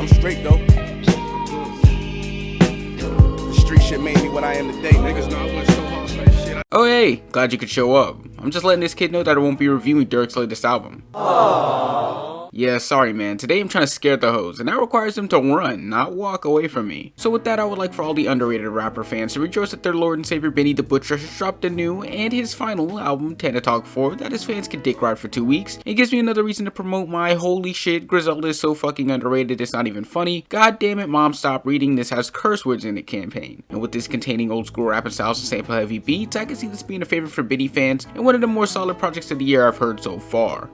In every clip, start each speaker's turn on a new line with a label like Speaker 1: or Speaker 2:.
Speaker 1: I'm straight though. The street shit made me what I am today. Niggas know I went so hard for that shit.
Speaker 2: Oh hey, glad you could show up. I'm just letting this kid know that I won't be reviewing Durk's latest album. Yeah, sorry man, today I'm trying to scare the hoes, and that requires them to run, not walk away from me. So with that, I would like for all the underrated rapper fans to rejoice that their Lord and Savior Benny the Butcher has dropped a new, and his final album, Tana Talk 4, that his fans can dick ride for 2 weeks. It gives me another reason to promote my holy shit, Griselda is so fucking underrated it's not even funny. God damn it, mom, stop reading, this has curse words in it campaign. And with this containing old school rapping styles and sample heavy beats, I can see this being a favorite for Benny fans, and one of the more solid projects of the year I've heard so far.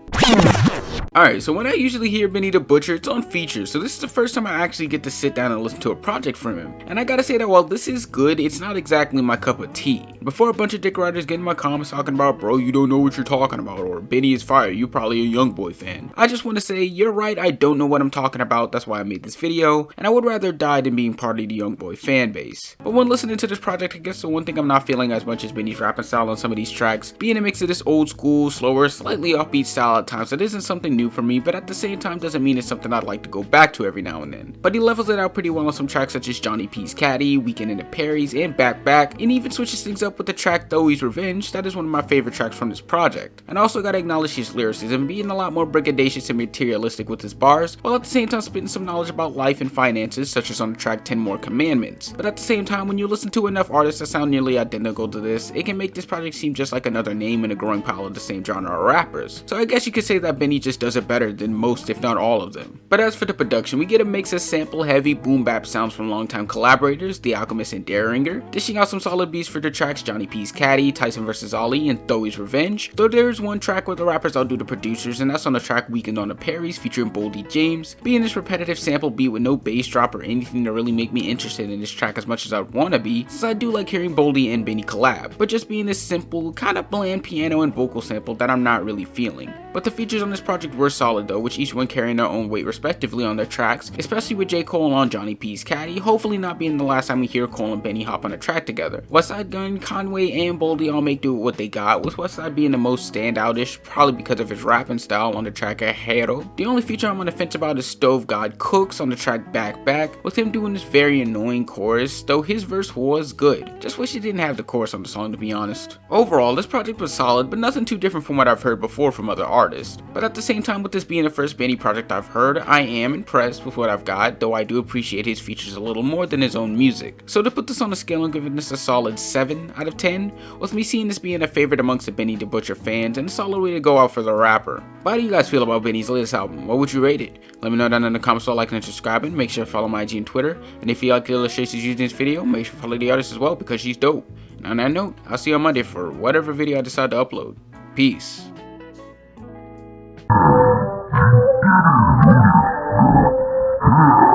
Speaker 2: Alright, so when I usually hear Benny the Butcher, it's on features, so this is the first time I actually get to sit down and listen to a project from him. And I gotta say that while this is good, it's not exactly my cup of tea. Before a bunch of dick riders get in my comments talking about, bro, you don't know what you're talking about, or Benny is fire, you probably a young boy fan. I just want to say, you're right, I don't know what I'm talking about, that's why I made this video, and I would rather die than being part of the young boy fan base. But when listening to this project, I guess the one thing I'm not feeling as much as Benny's rapping style on some of these tracks, being a mix of this old school, slower, slightly offbeat style at times that isn't something new for me, but at the same time doesn't mean it's something I'd like to go back to every now and then. But he levels it out pretty well on some tracks such as Johnny P's Caddy, Weekend in the Perry's, and Back Back, and even switches things up with the track Thougie's Revenge. That is one of my favorite tracks from this project. And I also gotta acknowledge his lyricism, being a lot more braggadocious and materialistic with his bars, while at the same time spitting some knowledge about life and finances, such as on the track 10 More Commandments. But at the same time, when you listen to enough artists that sound nearly identical to this, it can make this project seem just like another name in a growing pile of the same genre of rappers. So I guess you could say that Benny just does it better than most, if not all of them. But as for the production, we get a mix of sample heavy boom bap sounds from longtime collaborators, The Alchemist and Daringer, dishing out some solid beats for the tracks Johnny P's Caddy, Tyson vs. Ollie, and Thoey's Revenge. Though there is one track where the rappers outdo the producers, and that's on the track Weekend on the Perry's featuring Boldy James, being this repetitive sample beat with no bass drop or anything to really make me interested in this track as much as I'd wanna be, since I do like hearing Boldy and Benny collab, but just being this simple, kinda bland piano and vocal sample that I'm not really feeling. But the features on this project were solid though, with each one carrying their own weight respectively on their tracks, especially with J. Cole on Johnny P's Caddy, hopefully not being the last time we hear Cole and Benny hop on a track together. Westside Gunn, Conway, and Boldy all make do with what they got, with Westside being the most standoutish, probably because of his rapping style on the track Hero. The only feature I'm on the fence about is Stove God Cooks on the track Back Back, with him doing this very annoying chorus, though his verse was good. Just wish he didn't have the chorus on the song, to be honest. Overall, this project was solid, but nothing too different from what I've heard before from other artists. But at the same time, with this being the first Benny project I've heard, I am impressed with what I've got, though I do appreciate his features a little more than his own music. So to put this on a scale, I'm giving this a solid 7 out of 10, with me seeing this being a favorite amongst the Benny the Butcher fans, and a solid way to go out for the rapper. But how do you guys feel about Benny's latest album? What would you rate it? Let me know down in the comments while liking and subscribing. Make sure to follow my IG and Twitter, and if you like the illustrations used in this video, make sure to follow the artist as well because she's dope. And on that note, I'll see you on Monday for whatever video I decide to upload. Peace.
Speaker 3: Oh,